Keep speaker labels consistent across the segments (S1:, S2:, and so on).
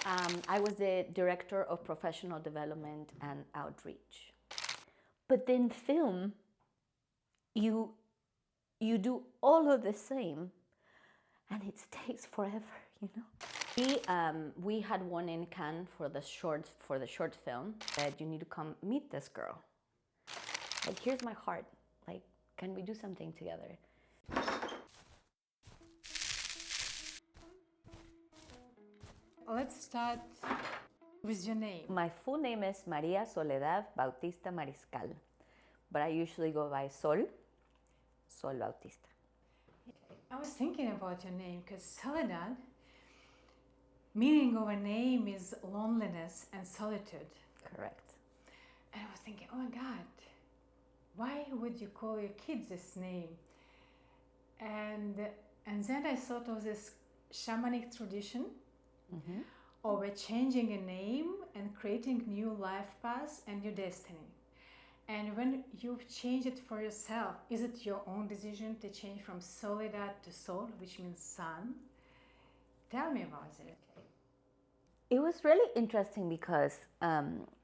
S1: I was the director of professional development and outreach. But then film, you do all of the same, and it takes forever, you know. We had one in Cannes for the short film. That you need to come meet this girl. Like, here's my heart. Like, can we do something together?
S2: Let's start with your name.
S1: My full name is María Soledad Bautista Mariscal, but I usually go by Sol Bautista.
S2: I was thinking about your name because Soledad, meaning of a name is loneliness and solitude.
S1: Correct.
S2: And I was thinking, oh my God, why would you call your kids this name? And then I thought of this shamanic tradition of changing a name and creating new life paths and new destiny. And when you've changed it for yourself, is it your own decision to change from Soledad to Sol, which means sun? Tell me about it.
S1: It was really interesting because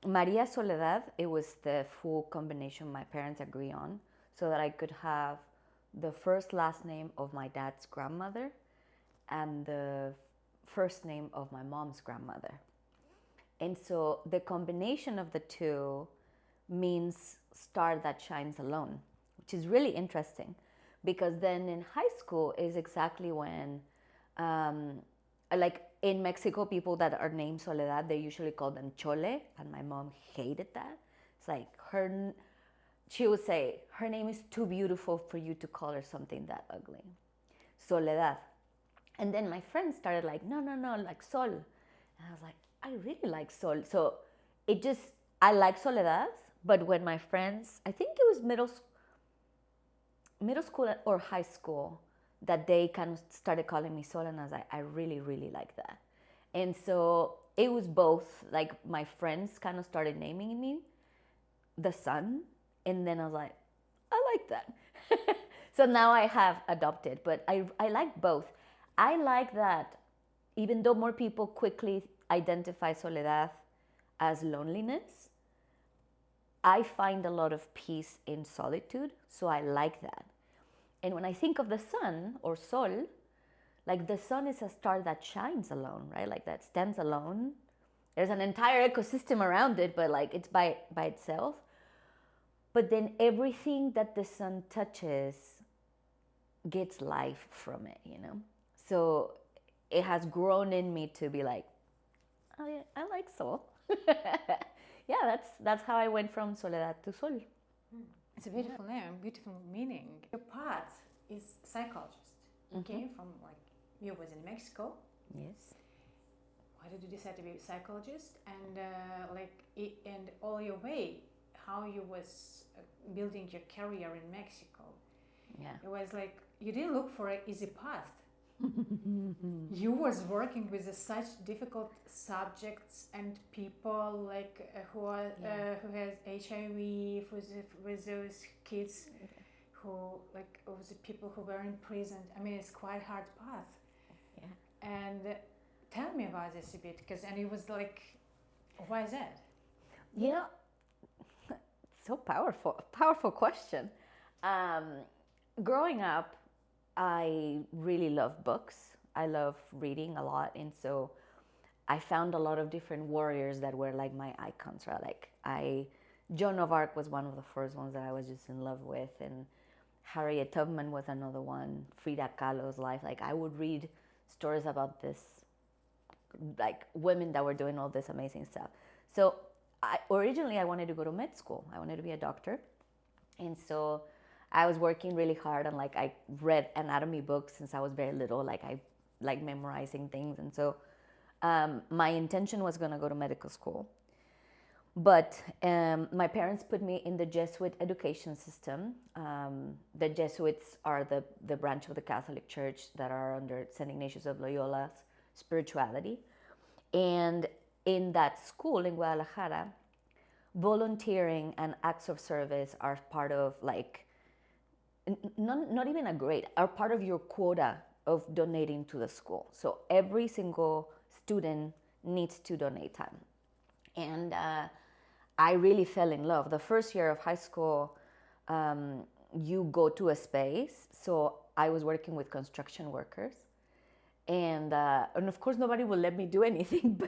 S1: Maria Soledad, it was the full combination my parents agree on, so that I could have the first last name of my dad's grandmother and the first name of my mom's grandmother. And so the combination of the two means star that shines alone, which is really interesting, because then in high school is exactly when like in Mexico, people that are named Soledad, they usually call them Chole, and my mom hated that. It's like she would say, her name is too beautiful for you to call her something that ugly. Soledad. And then my friends started like, no, like Sol. And I was like, I really like Sol. So I like Soledad, but when my friends, I think it was middle school or high school, that they kind of started calling me Sol, and I was like, I really, really like that. And so it was both, like my friends kind of started naming me the sun, and then I was like, I like that. So now I have adopted, but I like both. I like that even though more people quickly identify Soledad as loneliness, I find a lot of peace in solitude, so I like that. And when I think of the sun or Sol, like the sun is a star that shines alone, right? Like that stands alone. There's an entire ecosystem around it, but like it's by itself. But then everything that the sun touches gets life from it, you know? So it has grown in me to be like, oh yeah, I like Sol. Yeah, that's how I went from Soledad to Sol.
S2: It's a beautiful name, beautiful meaning. Your path is psychologist. You came from you was in Mexico.
S1: Yes.
S2: Why did you decide to be a psychologist? And and all your way, how you was building your career in Mexico.
S1: Yeah.
S2: It was like you didn't look for an easy path. You was working with such difficult subjects and people who has HIV, with those kids who with the people who were in prison. I mean, it's quite hard path.
S1: Yeah.
S2: And tell me about this a bit, because and it was like, why is that?
S1: You know, so powerful question. Growing up, I really love books. I love reading a lot, and so I found a lot of different warriors that were like my icons, right? Joan of Arc was one of the first ones that I was just in love with, and Harriet Tubman was another one. Frida Kahlo's life. Like I would read stories about this, like women that were doing all this amazing stuff. So originally I wanted to go to med school. I wanted to be a doctor, and so I was working really hard on I read anatomy books since I was very little. Like I like memorizing things, and so my intention was gonna go to medical school. But my parents put me in the Jesuit education system. The Jesuits are the branch of the Catholic Church that are under St. Ignatius of Loyola's spirituality. And in that school in Guadalajara, volunteering and acts of service are part of not even a grade, are part of your quota of donating to the school. So every single student needs to donate time. And I really fell in love. The first year of high school, you go to a space. So I was working with construction workers, and of course nobody will let me do anything,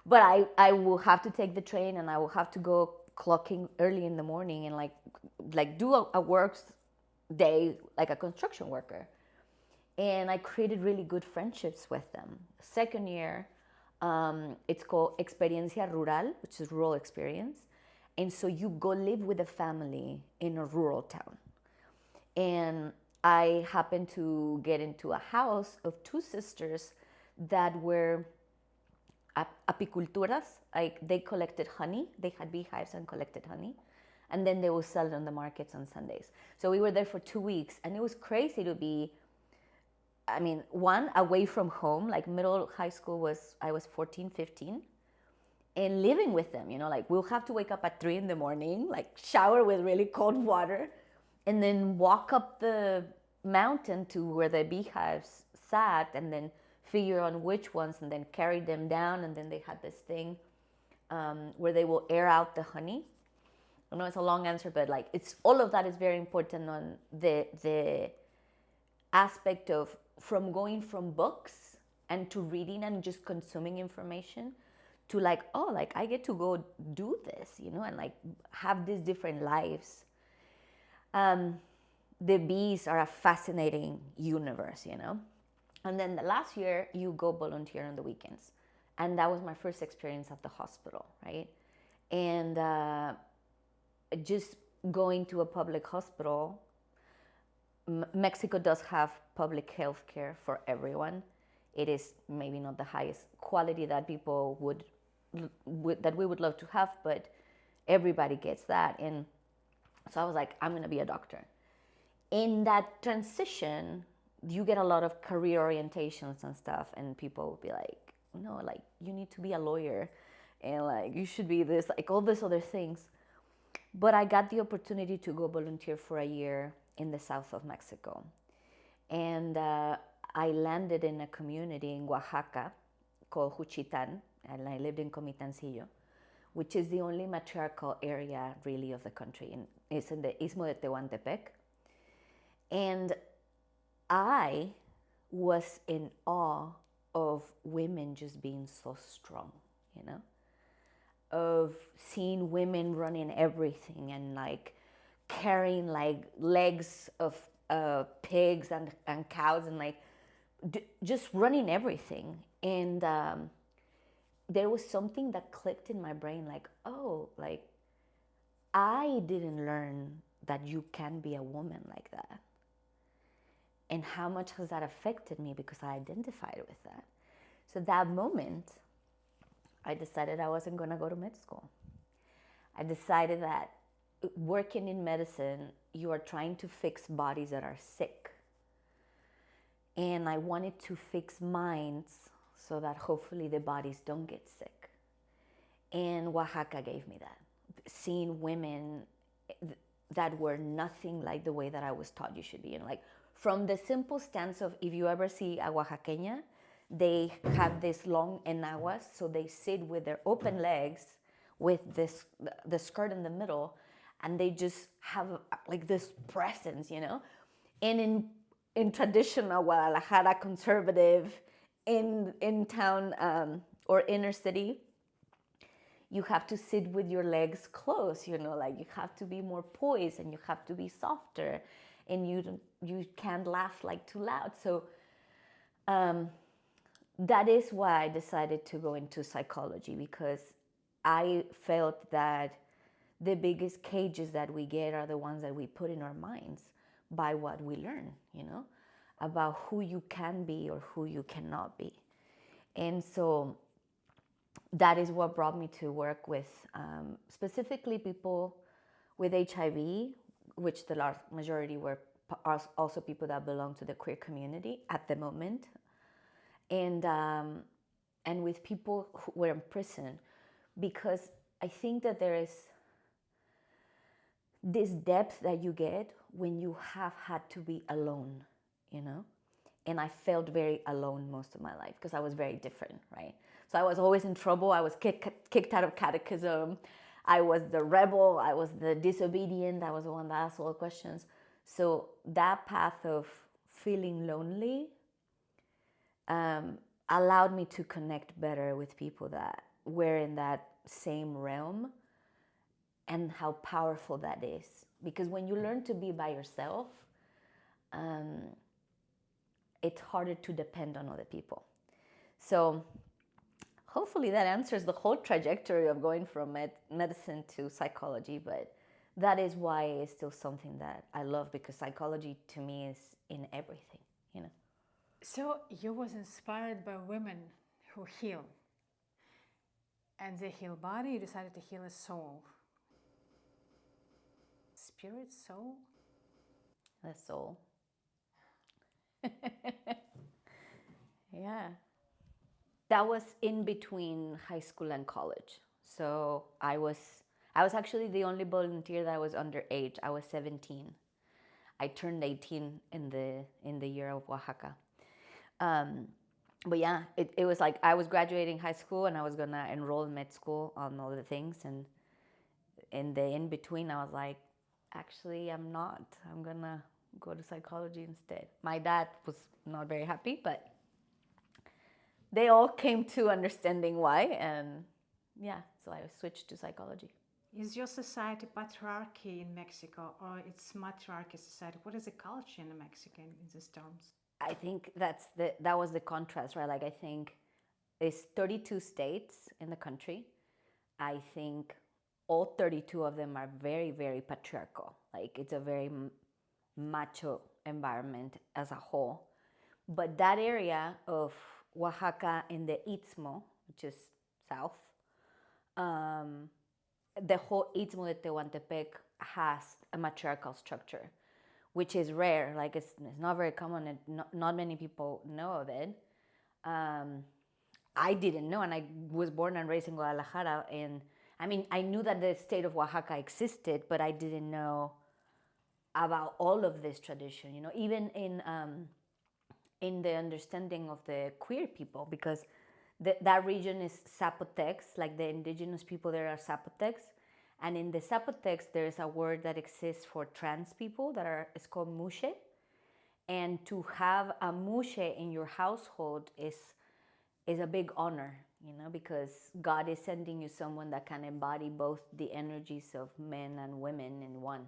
S1: but I will have to take the train, and I will have to go clocking early in the morning and like do a work day like a construction worker. And I created really good friendships with them. Second year, it's called Experiencia Rural, which is rural experience. And so you go live with a family in a rural town. And I happened to get into a house of two sisters that were apiculturas. Like they collected honey. They had beehives and collected honey. And then they would sell it on the markets on Sundays. So we were there for 2 weeks, and it was crazy to be, I mean, one, away from home. Like middle high school I was 14, 15, and living with them, like we'll have to wake up at 3 in the morning, like shower with really cold water, and then walk up the mountain to where the beehives sat, and then figure on which ones, and then carry them down. And then they had this thing where they will air out the honey. I know it's a long answer, but like it's all of that is very important on the aspect of from going from books and to reading and just consuming information to like, oh, like I get to go do this, and like have these different lives. The bees are a fascinating universe, And then the last year, you go volunteer on the weekends. And that was my first experience at the hospital, right? And just going to a public hospital. Mexico does have public health care for everyone. It is maybe not the highest quality that people that we would love to have, but everybody gets that. And so I was like, I'm going to be a doctor. In that transition, you get a lot of career orientations and stuff, and people will be like, no, like you need to be a lawyer, and like you should be this, like all these other things. But I got the opportunity to go volunteer for a year in the south of Mexico. And I landed in a community in Oaxaca called Juchitan, and I lived in Comitancillo, which is the only matriarchal area really of the country. And it's in the Istmo de Tehuantepec. And I was in awe of women just being so strong, of seeing women running everything and like carrying like legs of pigs and cows and like just running everything. And there was something that clicked in my brain, like, oh, like I didn't learn that you can be a woman like that. And how much has that affected me, because I identified with that. So that moment, I decided I wasn't going to go to med school. I decided that working in medicine, you are trying to fix bodies that are sick. And I wanted to fix minds so that hopefully the bodies don't get sick. And Oaxaca gave me that. Seeing women that were nothing like the way that I was taught you should be. Like from the simple stance of, if you ever see a Oaxaqueña, they have this long enaguas, so they sit with their open legs with the skirt in the middle, and they just have like this presence, And in traditional Guadalajara, conservative, in town or inner city, you have to sit with your legs closed, like you have to be more poised, and you have to be softer, and you can't laugh like too loud. So that is why I decided to go into psychology, because I felt that the biggest cages that we get are the ones that we put in our minds by what we learn, about who you can be or who you cannot be. And so that is what brought me to work with specifically people with HIV, which the large majority were also people that belong to the queer community at the moment, and with people who were in prison, because I think that there is this depth that you get when you have had to be alone, And I felt very alone most of my life because I was very different, right? So I was always in trouble. I was kicked out of catechism. I was the rebel. I was the disobedient. I was the one that asked all the questions. So that path of feeling lonely allowed me to connect better with people that were in that same realm, and how powerful that is. Because when you learn to be by yourself, it's harder to depend on other people. So hopefully that answers the whole trajectory of going from medicine to psychology, but that is why it's still something that I love, because psychology to me is in everything, you know.
S2: So you was inspired by women who heal, and they heal body. You decided to heal a soul, spirit, soul.
S1: The soul. Yeah. That was in between high school and college. So I was actually the only volunteer that was underage. I was 17. I turned 18 in the year of Oaxaca. But yeah, it was like I was graduating high school and I was gonna enroll in med school on all the things, and in the in between I was like, actually I'm not. I'm gonna go to psychology instead. My dad was not very happy, but they all came to understanding why, and yeah, so I switched to psychology.
S2: Is your society patriarchy in Mexico, or it's matriarchy society? What is the culture in Mexico in these terms?
S1: I think that was the contrast, right? Like I think there's 32 states in the country. I think all 32 of them are very, very patriarchal. Like it's a very macho environment as a whole. But that area of Oaxaca in the Istmo, which is south, the whole Istmo de Tehuantepec has a matriarchal structure, which is rare. Like it's not very common, and not many people know of it. I didn't know, and I was born and raised in Guadalajara, and I mean, I knew that the state of Oaxaca existed, but I didn't know about all of this tradition. You know, even in the understanding of the queer people, because that region is Zapotecs, like the indigenous people there are Zapotecs. And in the Zapotecs, there is a word that exists for trans people it's called mushe. And to have a mushe in your household is a big honor, you know, because God is sending you someone that can embody both the energies of men and women in one.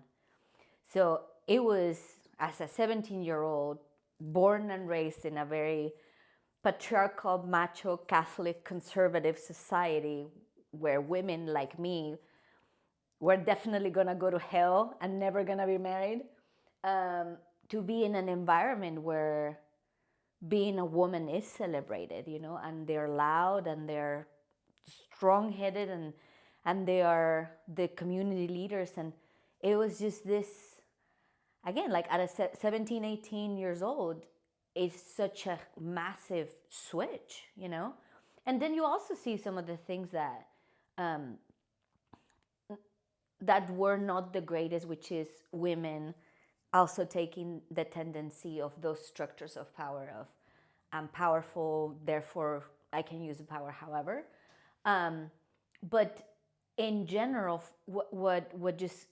S1: So it was, as a 17-year-old, born and raised in a very patriarchal, macho, Catholic, conservative society where women like me were definitely gonna go to hell and never gonna be married, to be in an environment where being a woman is celebrated, you know, and they're loud and they're strong-headed, and they are the community leaders. And it was just this, again, like at a 17, 18 years old, it's such a massive switch, you know. And then you also see some of the things that that were not the greatest, which is women also taking the tendency of those structures of power of I'm powerful, therefore I can use the power however. But in general, what just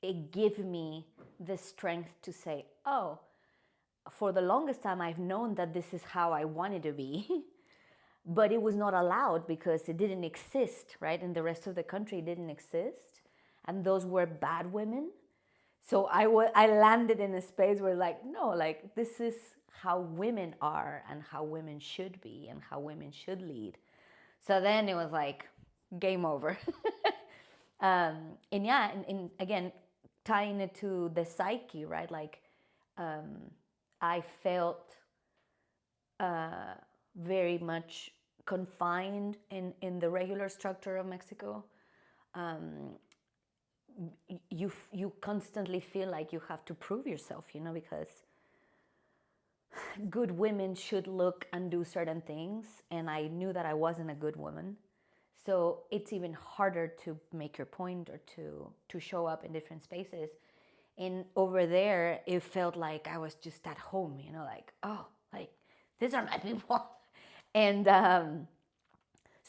S1: it gave me the strength to say, oh, for the longest time I've known that this is how I wanted to be. But it was not allowed because it didn't exist, right? In the rest of the country, it didn't exist. And those were bad women. So I landed in a space where like, no, like this is how women are and how women should be and how women should lead. So then it was like, game over. And yeah, and again, tying it to the psyche, right? Like I felt very much confined in the regular structure of Mexico. You constantly feel like you have to prove yourself, you know, because good women should look and do certain things, and I knew that I wasn't a good woman. So it's even harder to make your point or to show up in different spaces. And over there, it felt like I was just at home, you know, like, oh, like these are my people. And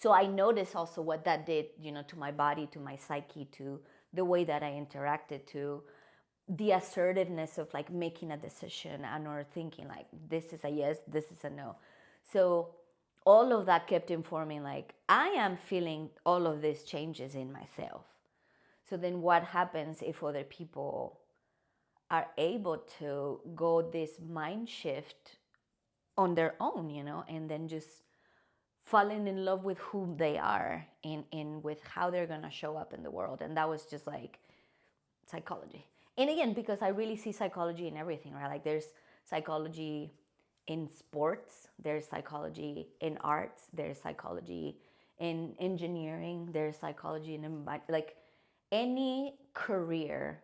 S1: So I noticed also what that did, to my body, to my psyche, to the way that I interacted, to the assertiveness of like making a decision and or thinking like this is a yes, this is a no. So all of that kept informing like I am feeling all of these changes in myself. So then what happens if other people are able to go this mind shift on their own, and then just falling in love with who they are and with how they're gonna show up in the world. And that was just like psychology. And again, because I really see psychology in everything, right? Like there's psychology in sports, there's psychology in arts, there's psychology in engineering, there's psychology in like any career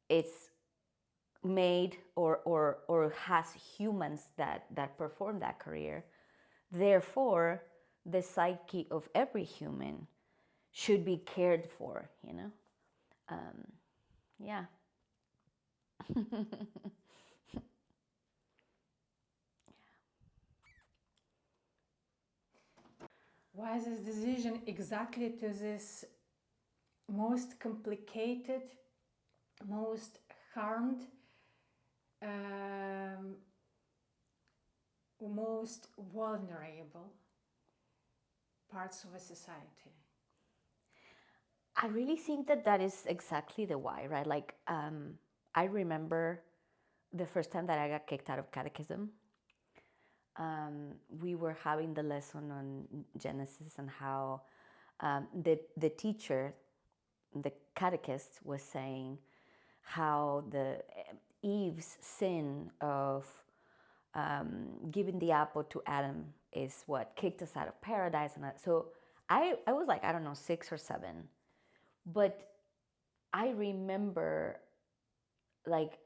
S1: it's made or has humans that perform that career. Therefore, the psyche of every human should be cared for, yeah.
S2: Was this decision exactly to this most complicated, most harmed, um, most vulnerable parts of a society?
S1: I really think that is exactly the why, right? Like, I remember the first time that I got kicked out of catechism. We were having the lesson on Genesis and how the teacher, the catechist, was saying how the Eve's sin of giving the apple to Adam is what kicked us out of paradise. And so I was like, I don't know, 6 or 7. But I remember, like,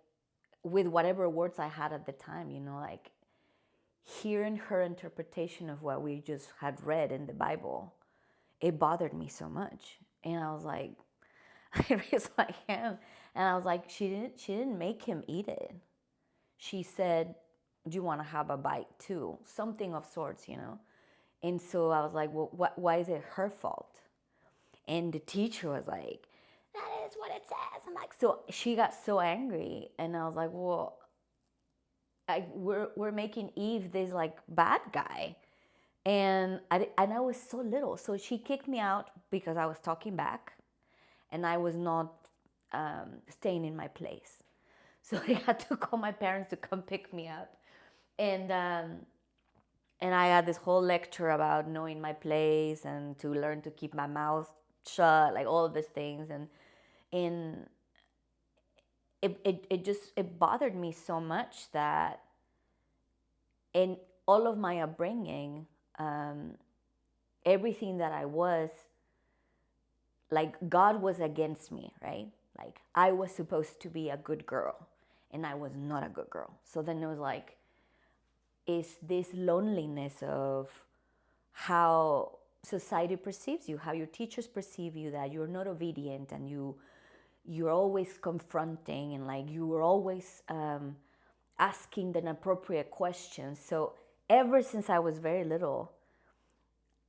S1: with whatever words I had at the time, like hearing her interpretation of what we just had read in the Bible, it bothered me so much. And I was like, I raised my hand and I was like, she didn't make him eat it. She said, do you want to have a bite too? Something of sorts, And so I was like, well, why is it her fault? And the teacher was like, that is what it says. I'm like, so she got so angry. And I was like, well, we're making Eve this like bad guy. And I was so little. So she kicked me out because I was talking back and I was not staying in my place. So I had to call my parents to come pick me up. And I had this whole lecture about knowing my place and to learn to keep my mouth shut, like all of these things. And it bothered me so much that in all of my upbringing, everything that I was, like God was against me, right? Like I was supposed to be a good girl and I was not a good girl. So then it was like, is this loneliness of how society perceives you, how your teachers perceive you, that you're not obedient and you're always confronting and like you were always asking the inappropriate questions. So ever since I was very little,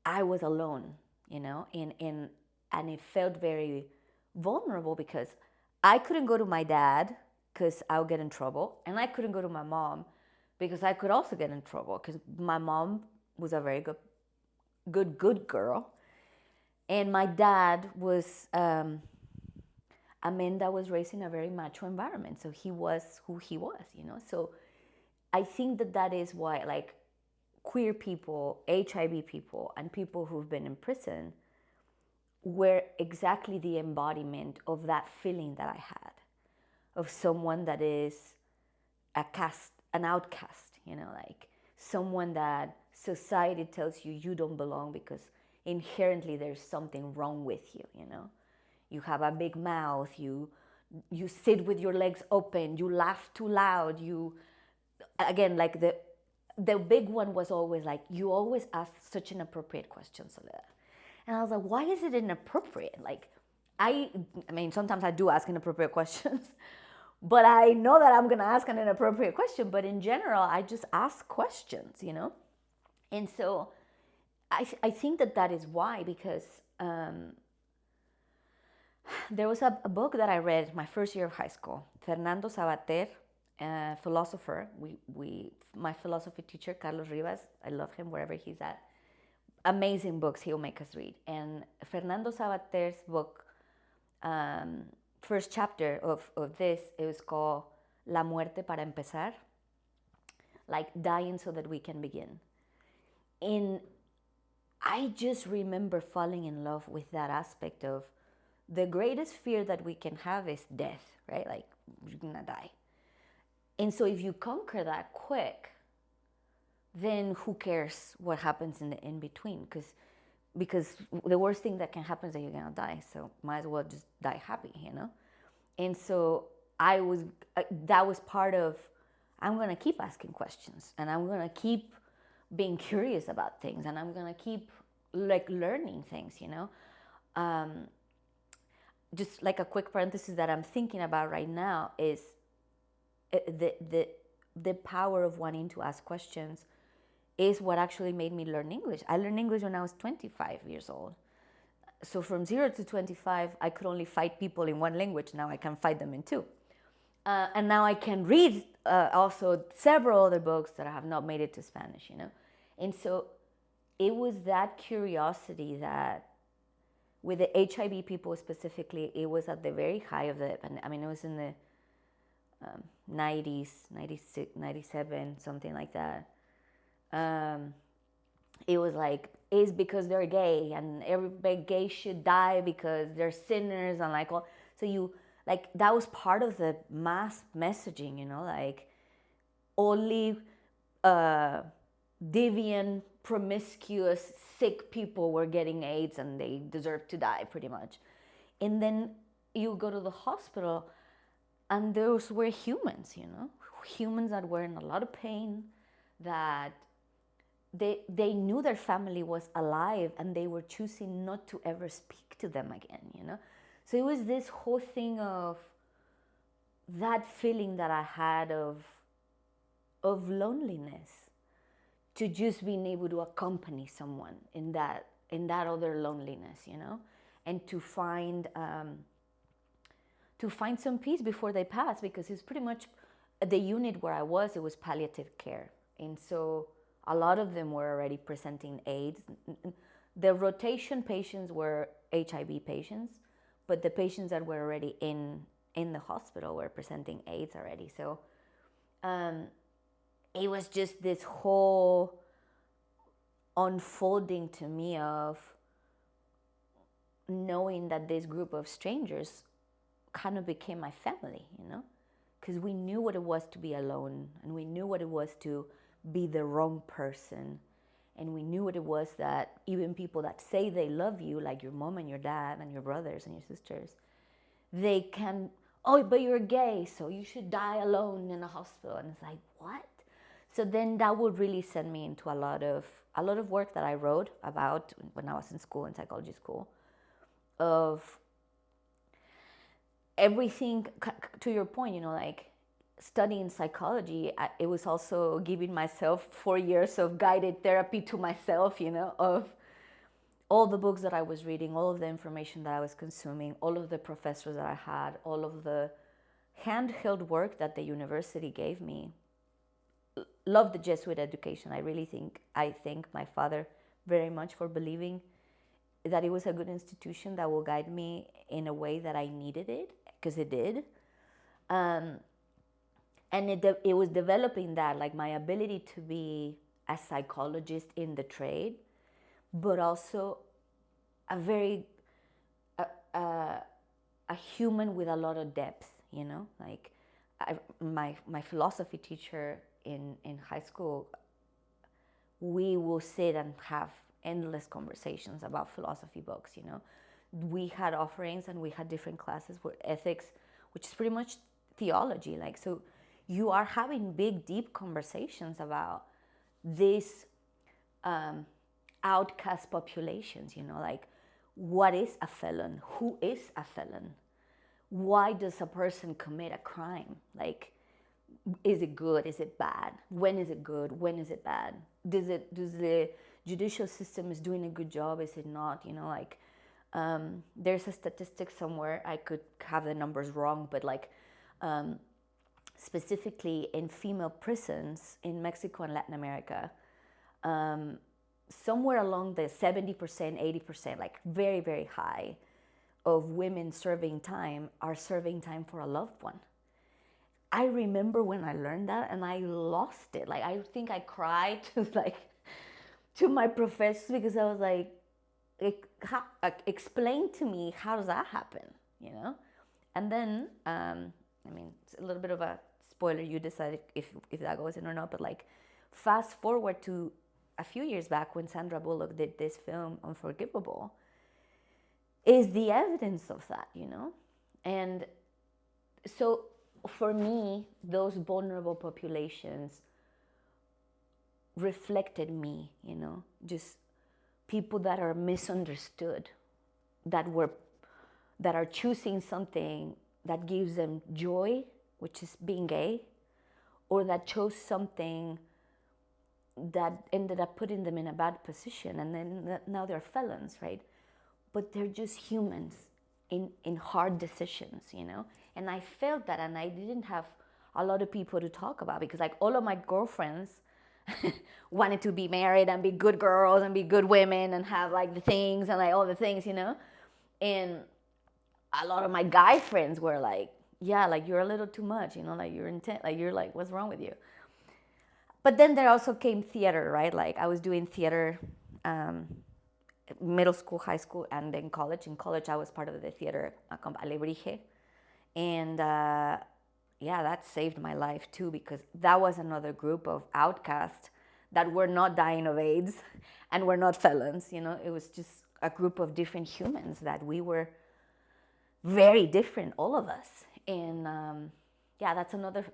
S1: I was alone, and it felt very vulnerable because I couldn't go to my dad because I would get in trouble, and I couldn't go to my mom because I could also get in trouble because my mom was a very good girl, and my dad was a man that was raised in a very macho environment, so he was who he was, So I think that is why, like, queer people, HIV people, and people who've been in prison were exactly the embodiment of that feeling that I had of someone that is an outcast, like someone that society tells you don't belong because inherently there's something wrong with you, You have a big mouth, you sit with your legs open, you laugh too loud, again, like the big one was always like, you always ask such inappropriate questions, Soledad. And I was like, why is it inappropriate? Like, I mean, sometimes I do ask inappropriate questions, but I know that I'm going to ask an inappropriate question. But in general, I just ask questions, And so I think that is why, because there was a book that I read my first year of high school. Fernando Sabater, philosopher. My philosophy teacher, Carlos Rivas, I love him wherever he's at. Amazing books he'll make us read. And Fernando Sabater's book, first chapter of this, it was called La muerte para empezar, like dying so that we can begin. And I just remember falling in love with that aspect of the greatest fear that we can have is death, right? Like, you're gonna die. And so if you conquer that quick, then who cares what happens in the in between? Because the worst thing that can happen is that you're gonna die. So might as well just die happy, you know? And so that was part of, I'm gonna keep asking questions, and I'm gonna keep being curious about things, and I'm gonna keep like learning things, you know? Just like a quick parenthesis that I'm thinking about right now is the power of wanting to ask questions is what actually made me learn English. I learned English when I was 25 years old. So from 0 to 25, I could only fight people in one language. Now I can fight them in two. And now I can read also several other books that have not made it to Spanish, you know? And so it was that curiosity that, with the HIV people specifically, it was at the very high of it was in the 90s, 96, 97, something like that. It was like, it's because they're gay, and everybody gay should die because they're sinners, and like all. So you, like, that was part of the mass messaging, you know, like only deviant, promiscuous, sick people were getting AIDS and they deserved to die, pretty much. And then you go to the hospital, and those were humans, you know, humans that were in a lot of pain, that they knew their family was alive, and they were choosing not to ever speak to them again, you know. So it was this whole thing of that feeling that I had of loneliness, to just being able to accompany someone in that other loneliness, you know, and to find some peace before they pass, because it's pretty much the unit where I was. It was palliative care, and so a lot of them were already presenting AIDS. The rotation patients were HIV patients, but the patients that were already in the hospital were presenting AIDS already. So it was just this whole unfolding to me of knowing that this group of strangers kind of became my family, you know, because we knew what it was to be alone, and we knew what it was to be the wrong person, and we knew what it was that even people that say they love you, like your mom and your dad and your brothers and your sisters, they can, oh, but you're gay, so you should die alone in a hospital. And it's like, what? So then that would really send me into a lot of work that I wrote about when I was in school, in psychology school, of everything. To your point, you know, like studying psychology, it was also giving myself 4 years of guided therapy to myself, you know, of all the books that I was reading, all of the information that I was consuming, all of the professors that I had, all of the handheld work that the university gave me. Love the Jesuit education. I thank my father very much for believing that it was a good institution that will guide me in a way that I needed it, because it did. And it was developing that, like my ability to be a psychologist in the trade, but also a very a human with a lot of depth, you know. Like my philosophy teacher in high school, we will sit and have endless conversations about philosophy books, you know. We had offerings and we had different classes for ethics, which is pretty much theology. Like, so you are having big, deep conversations about these outcast populations, you know, like what is a felon? Who is a felon? Why does a person commit a crime? Like, is it good? Is it bad? When is it good? When is it bad? judicial system is doing a good job, is it not? You know, like there's a statistic somewhere, I could have the numbers wrong, but like specifically in female prisons in Mexico and Latin America, somewhere along the 70%, 80%, like very, very high, of women serving time are serving time for a loved one. I remember when I learned that and I lost it. Like, I think I cried to my professors because I was like, explain to me, how does that happen, you know? And then, I mean, it's a little bit of a spoiler, you decide if that goes in or not, but like, fast forward to a few years back when Sandra Bullock did this film, Unforgivable, is the evidence of that, you know? And so for me, those vulnerable populations reflected me, you know, just people that are misunderstood, that are choosing something that gives them joy, which is being gay, or that chose something that ended up putting them in a bad position, and then now they're felons, right? But they're just humans in hard decisions, you know? And I felt that, and I didn't have a lot of people to talk about, because like all of my girlfriends wanted to be married and be good girls and be good women and have like the things and like all the things, you know? And a lot of my guy friends were like, yeah, like you're a little too much, you know, like you're intense, like you're like, what's wrong with you? But then there also came theater, right? Like I was doing theater, middle school, high school, and then college. In college, I was part of the theater Alebrije. And yeah, that saved my life too, because that was another group of outcasts that were not dying of AIDS and were not felons, you know? It was just a group of different humans that we were very different, all of us. And yeah, that's another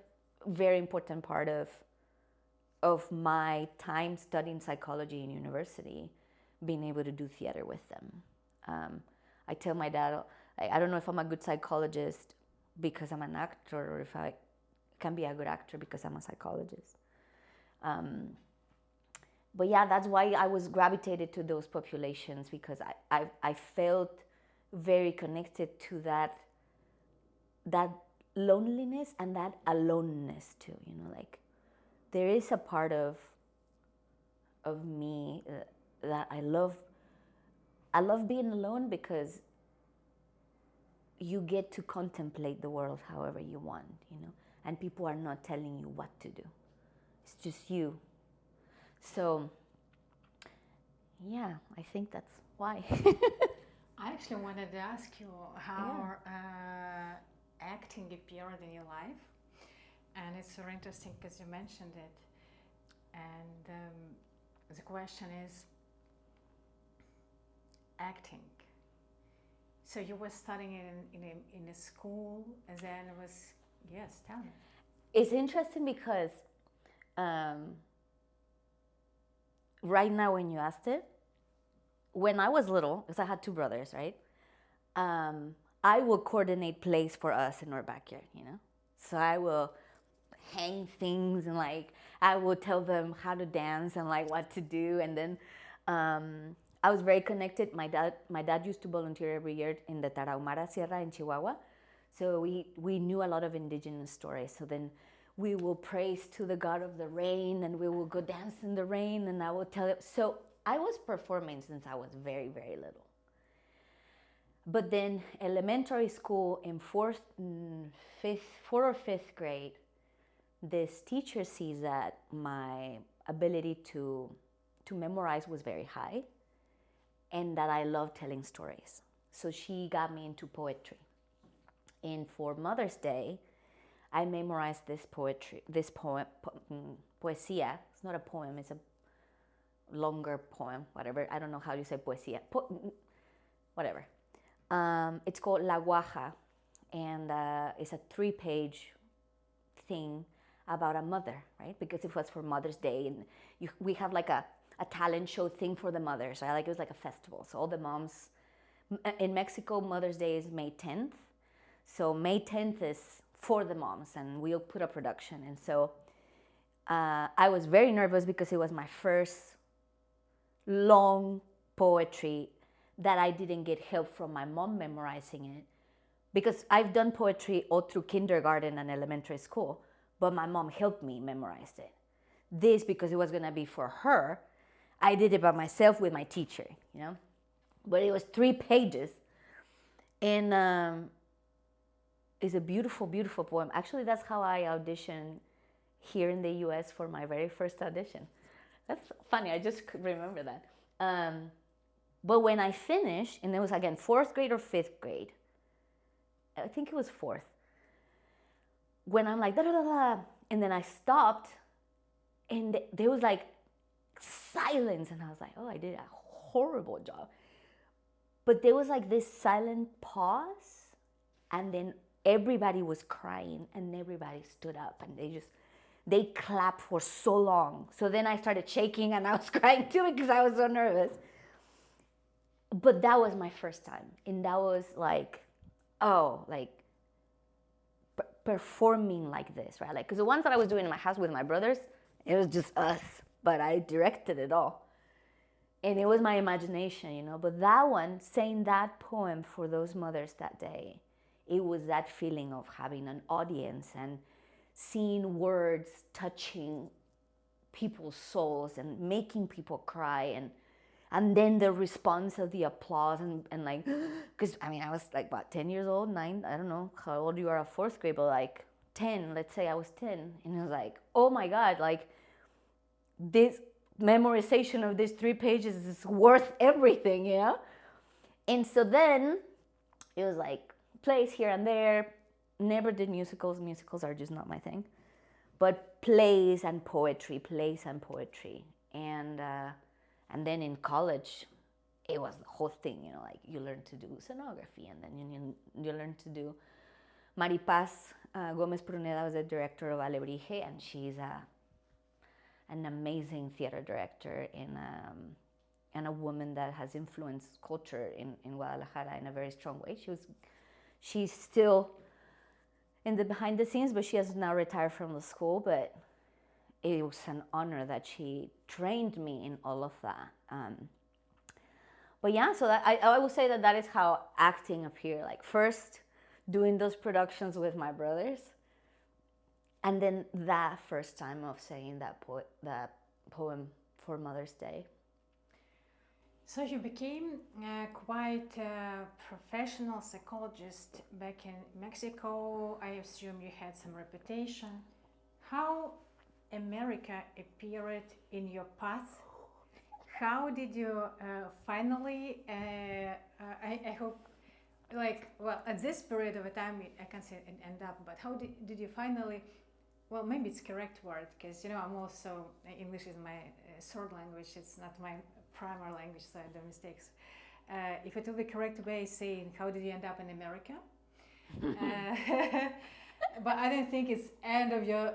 S1: very important part of my time studying psychology in university, being able to do theater with them. I tell my dad, I don't know if I'm a good psychologist because I'm an actor, or if I can be a good actor because I'm a psychologist. But yeah, that's why I was gravitated to those populations, because I felt very connected to that loneliness and that aloneness too, you know, like there is a part of me that I love being alone, because you get to contemplate the world however you want, you know, and people are not telling you what to do. It's just you. So yeah, I think that's why.
S2: I actually wanted to ask you how acting appeared in your life, and it's very interesting because you mentioned it. And the question is, acting. So you were studying in a school, and then it was, yes, tell me.
S1: It's interesting because right now when you asked it, when I was little, because I had two brothers, right? I will coordinate plays for us in our backyard, you know? So I will hang things, and like I will tell them how to dance and like what to do. And then I was very connected. My dad used to volunteer every year in the Tarahumara Sierra in Chihuahua. So we knew a lot of indigenous stories. So then we will praise to the god of the rain, and we will go dance in the rain, and I will tell it. So I was performing since I was very, very little. But then elementary school, in fourth or fifth grade, this teacher sees that my ability to memorize was very high, and that I love telling stories. So she got me into poetry. And for Mother's Day, I memorized this poem, poesía. It's not a poem, it's a longer poem, whatever. I don't know how you say poesía. Whatever. It's called La Guaja, and it's a 3-page thing about a mother, right? Because it was for Mother's Day, and we have like a talent show thing for the mothers, right? Like it was like a festival. So all the moms, in Mexico, Mother's Day is May 10th. So May 10th is for the moms, and we'll put a production. And so I was very nervous because it was my first long poetry that I didn't get help from my mom memorizing it, because I've done poetry all through kindergarten and elementary school, but my mom helped me memorize it. This, because it was gonna be for her, I did it by myself with my teacher, you know? But it was 3 pages, and it's a beautiful, beautiful poem. Actually, that's how I auditioned here in the US for my very first audition. That's funny, I just remember that. But when I finished, and it was again 4th grade or 5th grade, I think it was 4th, when I'm like, da da da da, and then I stopped, and there was like silence, and I was like, oh, I did a horrible job. But there was like this silent pause, and then everybody was crying, and everybody stood up, and they clapped for so long. So then I started shaking, and I was crying too because I was so nervous. But that was my first time, and that was like, oh, like performing like this, right? Like, because the ones that I was doing in my house with my brothers, it was just us, but I directed it all. And it was my imagination, you know. But that one, saying that poem for those mothers that day, it was that feeling of having an audience and seeing words touching people's souls and making people cry, and then the response of the applause, and like, because I mean, I was like, what, 10 years old, 9, I don't know how old you are at 4th grade, but like 10, let's say I was 10, and it was like, oh my God, like this memorization of these 3 pages is worth everything, you know? And so then it was like plays here and there. Never did musicals. Musicals are just not my thing. But plays and poetry, and then in college, it was the whole thing, you know, like you learn to do scenography, and then you learn to do. Maripaz Gomez Pruneda was the director of Alebrije, and she's an amazing theater director and a woman that has influenced culture in Guadalajara in a very strong way. She's still in the behind the scenes, but she has now retired from the school. But it was an honor that she trained me in all of that. But yeah, so that, I would say that is how acting appeared. Like first doing those productions with my brothers, and then that first time of saying that poem for Mother's Day.
S2: So you became quite a professional psychologist back in Mexico. I assume you had some reputation. How America appeared in your path? How did you finally, I hope, like, well, at this period of a time, I can't say it end up, but how did you finally, well, maybe it's correct word, because, you know, I'm also, English is my third language, it's not my primary language, so I do mistakes. If it will be correct way saying, how did you end up in America? But I don't think it's end of your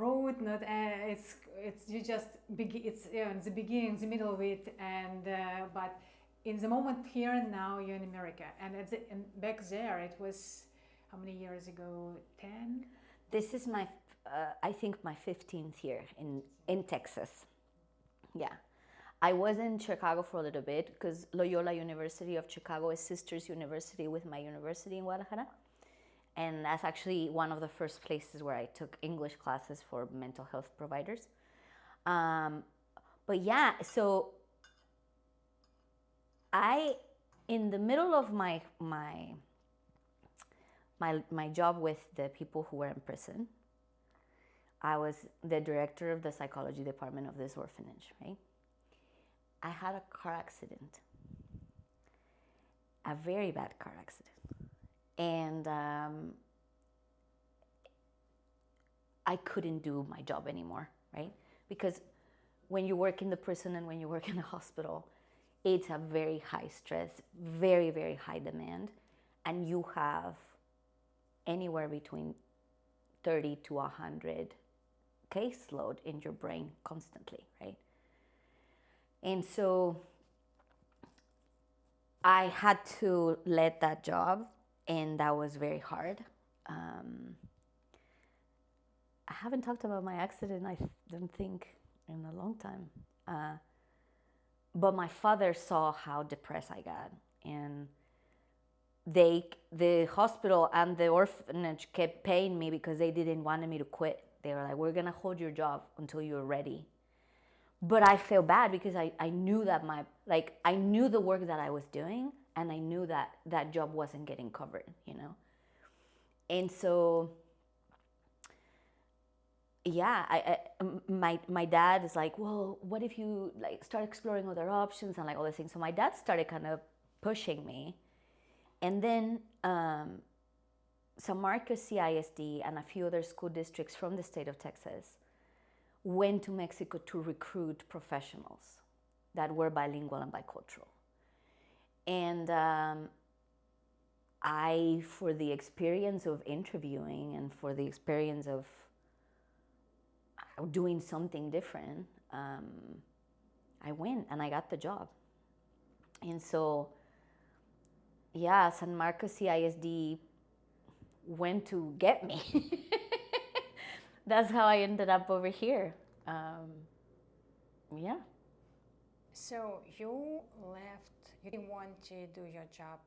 S2: road. Not it's you just it's in the beginning, the middle of it, and but in the moment here and now you're in America, and back there it was how many years ago? 10.
S1: This is my I think my 15th year in Texas. Yeah. I was in Chicago for a little bit because Loyola University of Chicago is sister's university with my university in Guadalajara. And that's actually one of the first places where I took English classes for mental health providers. But yeah, so in the middle of my job with the people who were in prison, I was the director of the psychology department of this orphanage, right? I had a car accident, a very bad car accident. And I couldn't do my job anymore, right? Because when you work in the prison and when you work in a hospital, it's a very high stress, very, very high demand, and you have anywhere between 30 to 100 caseload in your brain constantly, right? And so I had to let that job, and that was very hard. I haven't talked about my accident, I don't think, in a long time. but my father saw how depressed I got, and the hospital and the orphanage kept paying me because they didn't want me to quit. They were like, we're gonna hold your job until you're ready. But I felt bad because I knew that I knew the work that I was doing, and I knew that that job wasn't getting covered, you know? And so, yeah, my dad is like, well, what if you like start exploring other options and like all these things. So my dad started kind of pushing me. And then San Marcos CISD and a few other school districts from the state of Texas went to Mexico to recruit professionals that were bilingual and bicultural. And for the experience of interviewing and for the experience of doing something different, I went and I got the job. And so, yeah, San Marcos CISD went to get me. That's how I ended up over here. Yeah.
S2: So you left, you didn't want to do your job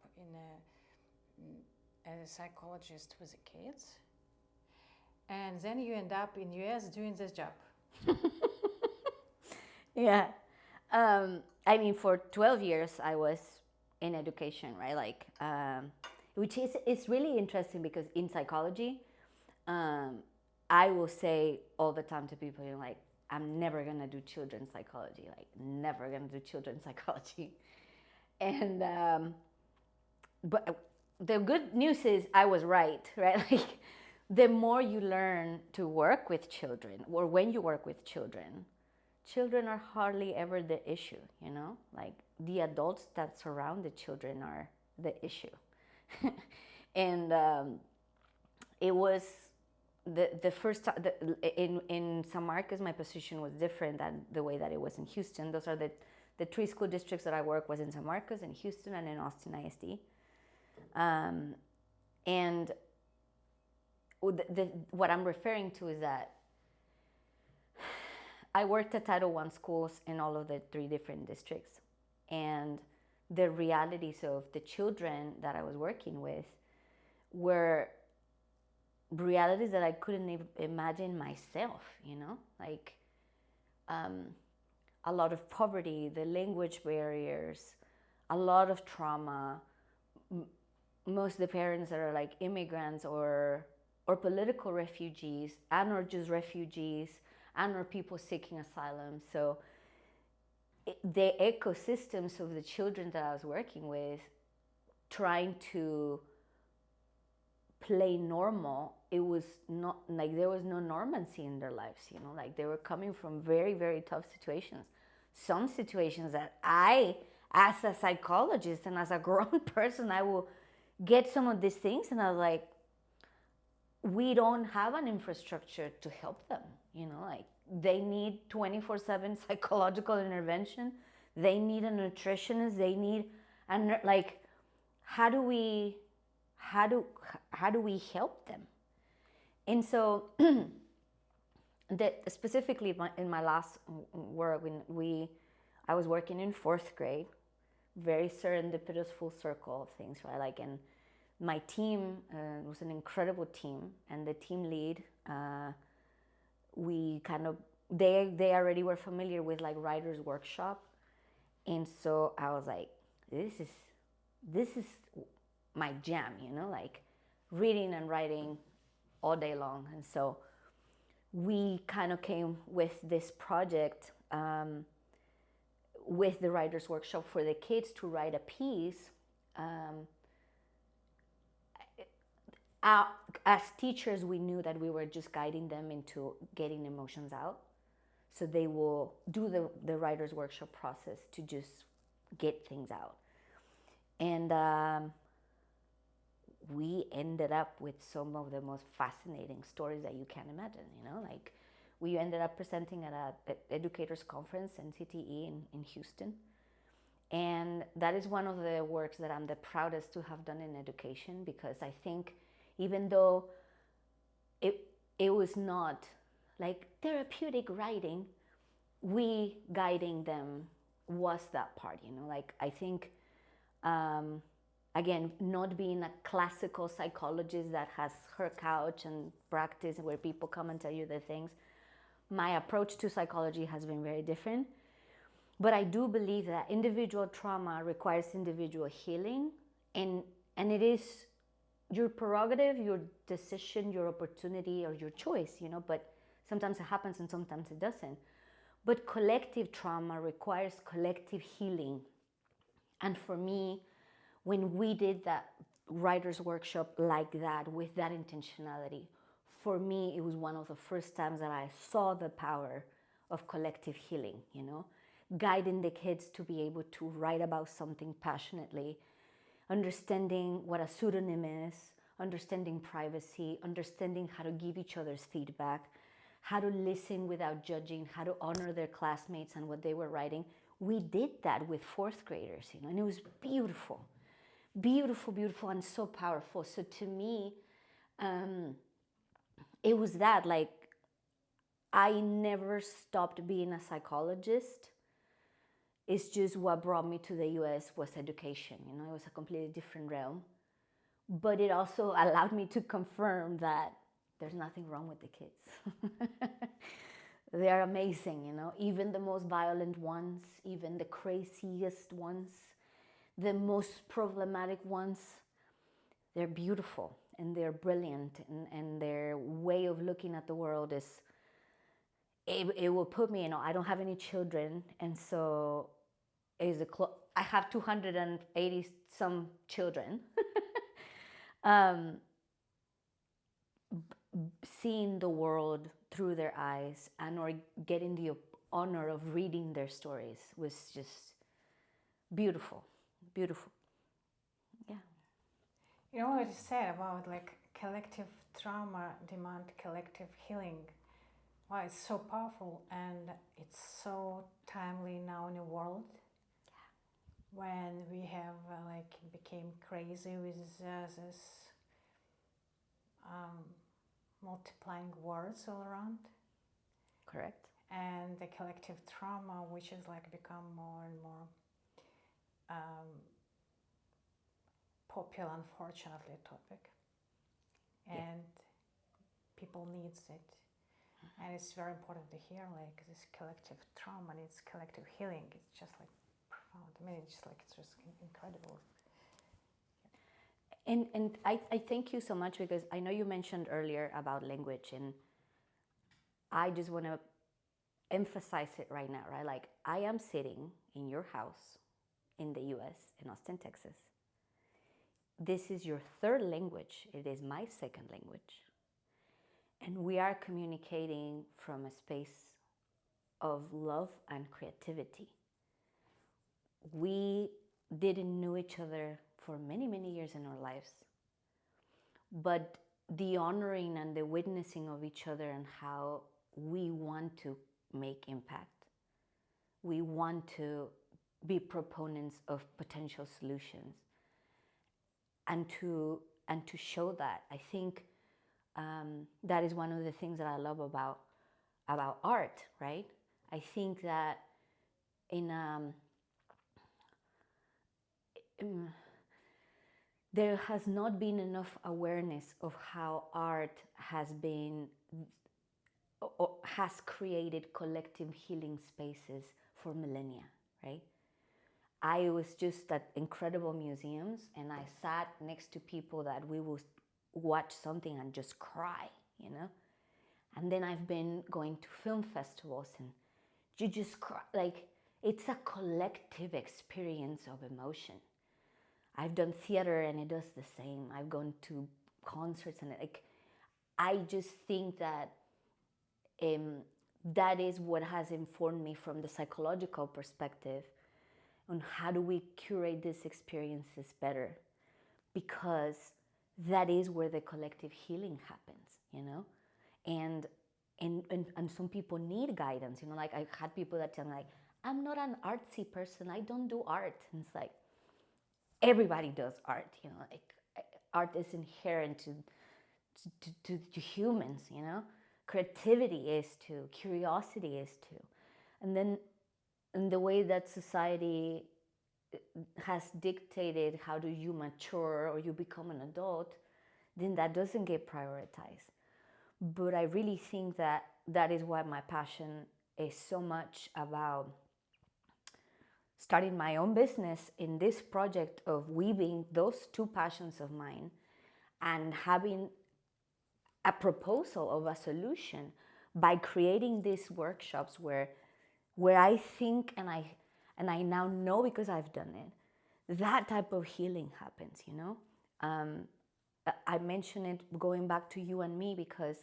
S2: as a psychologist with the kids, and then you end up in US doing this job.
S1: Yeah. I mean, for 12 years, I was in education, right? Like, which is it's really interesting because in psychology, I will say all the time to people, you know, like, I'm never gonna do children's psychology, like, never gonna do children's psychology. And, but the good news is I was right, right? Like, the more you learn to work with children, or when you work with children, children are hardly ever the issue, you know? Like, the adults that surround the children are the issue. And it was the first time in San Marcos, my position was different than the way that it was in Houston. Those are the three school districts that I work was in San Marcos, in Houston, and in Austin ISD. And what I'm referring to is that I worked at Title I schools in all of the three different districts. And the realities of the children that I was working with were realities that I couldn't even imagine myself, you know? Like a lot of poverty, the language barriers, a lot of trauma. Most of the parents that are like immigrants or political refugees and or just refugees and or people seeking asylum. So the ecosystems of the children that I was working with, trying to play normal, it was not like there was no normalcy in their lives, you know, like they were coming from very, very tough situations. Some situations that I, as a psychologist and as a grown person, I will get some of these things and I was like, we don't have an infrastructure to help them, you know, like they need 24/7 psychological intervention. They need a nutritionist. They need, and like, how do we help them? And so, specifically in my last work, I was working in fourth grade, very serendipitous full circle of things, right? Like, and my team was an incredible team, and the team lead, we kind of they already were familiar with like writers workshop, and so I was like, this is my jam, you know, like reading and writing all day long. And so we kind of came with this project with the writers workshop for the kids to write a piece. As teachers, we knew that we were just guiding them into getting emotions out. So they will do the writer's workshop process to just get things out. And we ended up with some of the most fascinating stories that you can imagine, you know, like we ended up presenting at an educators conference, NCTE in Houston. And that is one of the works that I'm the proudest to have done in education, because I think even though it was not like therapeutic writing, we guiding them was that part, like I think, again, not being a classical psychologist that has her couch and practice where people come and tell you the things, my approach to psychology has been very different. But I do believe that individual trauma requires individual healing, and it is your prerogative, your decision, your opportunity, or your choice, but sometimes it happens and sometimes it doesn't. But collective trauma requires collective healing. And for me, when we did that writer's workshop like that, with that intentionality, for me, it was one of the first times that I saw the power of collective healing, guiding the kids to be able to write about something passionately, understanding what a pseudonym is, understanding privacy, understanding how to give each other's feedback, how to listen without judging, how to honor their classmates and what they were writing. We did that with fourth graders, and it was beautiful, beautiful, beautiful, and so powerful. So to me, it was that, like, I never stopped being a psychologist. It's just what brought me to the US was education. It was a completely different realm. But it also allowed me to confirm that there's nothing wrong with the kids. They are amazing, even the most violent ones, even the craziest ones, the most problematic ones, they're beautiful and they're brilliant, and their way of looking at the world is, it will put me, I don't have any children, and so I have 280 some children. Seeing the world through their eyes or getting the honor of reading their stories was just beautiful, beautiful. Yeah.
S2: You know what you said about like collective trauma demand collective healing. Wow, it's so powerful and it's so timely now in the world. Yeah. When we have became crazy with this multiplying words all around.
S1: Correct.
S2: And the collective trauma, which has become more and more popular, unfortunately, topic. And people needs it. And it's very important to hear this collective trauma needs collective healing. It's just profound. I mean, it's just incredible.
S1: And I thank you so much, because I know you mentioned earlier about language, and I just want to emphasize it right now, right? Like, I am sitting in your house in the US, in Austin, Texas. This is your third language. It is my second language. And we are communicating from a space of love and creativity. We didn't know each other for many, many years in our lives. But the honoring and the witnessing of each other and how we want to make impact. We want to be proponents of potential solutions. And to show that, I think that is one of the things that I love about art, right? I think that there has not been enough awareness of how art has created collective healing spaces for millennia, right? I was just at incredible museums, and I sat next to people that we would watch something and just cry, And then I've been going to film festivals, and you just cry. Like, it's a collective experience of emotion. I've done theater, and it does the same. I've gone to concerts, and I just think that that is what has informed me from the psychological perspective on how do we curate these experiences better, because that is where the collective healing happens, and some people need guidance, like I've had people that tell me, I'm not an artsy person, I don't do art. And it's like, everybody does art, art is inherent to humans, creativity is too, curiosity is too. And then in the way that society has dictated how do you mature or you become an adult, then that doesn't get prioritized. But I really think that that is why my passion is so much about starting my own business in this project of weaving those two passions of mine and having a proposal of a solution by creating these workshops where I think and I now know because I've done it, that type of healing happens, you know? I mention it going back to you and me because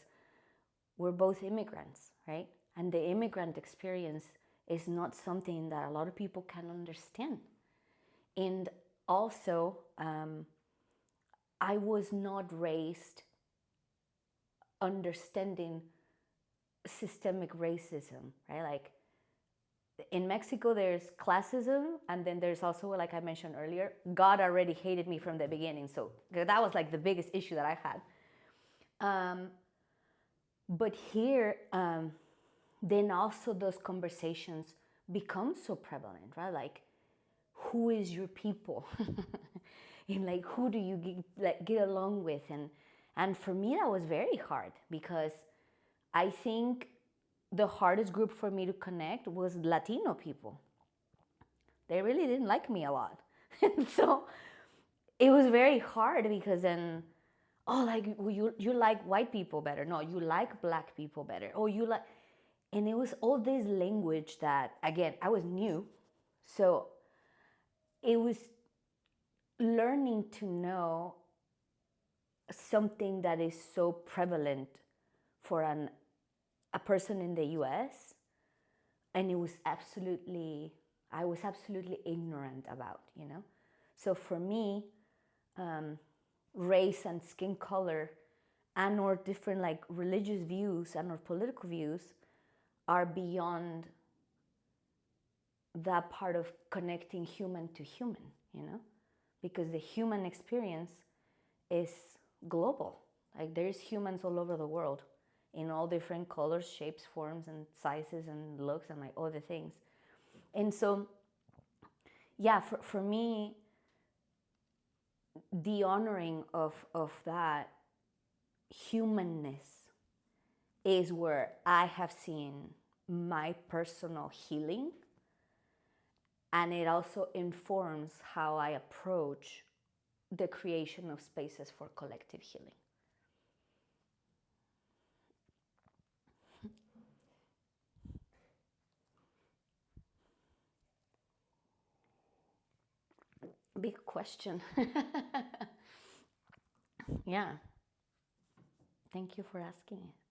S1: we're both immigrants, right? And the immigrant experience is not something that a lot of people can understand. And also, I was not raised understanding systemic racism, right? Like in Mexico, there's classism, and then there's also, like I mentioned earlier, God already hated me from the beginning. So that was like the biggest issue that I had. But here, then also those conversations become so prevalent, right? Like, who is your people? And like, who do you get along with? And for me, that was very hard because I think the hardest group for me to connect was Latino people. They really didn't like me a lot. And so it was very hard because then, oh, like you like white people better. No, you like black people better. Oh, you like, and it was all this language that, again, I was new. So it was learning to know something that is so prevalent for a person in the US, and I was absolutely ignorant about, you know? So for me, race and skin color and or different like religious views and or political views are beyond that part of connecting human to human, you know? Because the human experience is global. Like there's humans all over the world in all different colors, shapes, forms, and sizes and looks and like all the things. And so, yeah, for me, the honoring of that humanness is where I have seen my personal healing, and it also informs how I approach the creation of spaces for collective healing. Big question. Yeah. Thank you for asking it.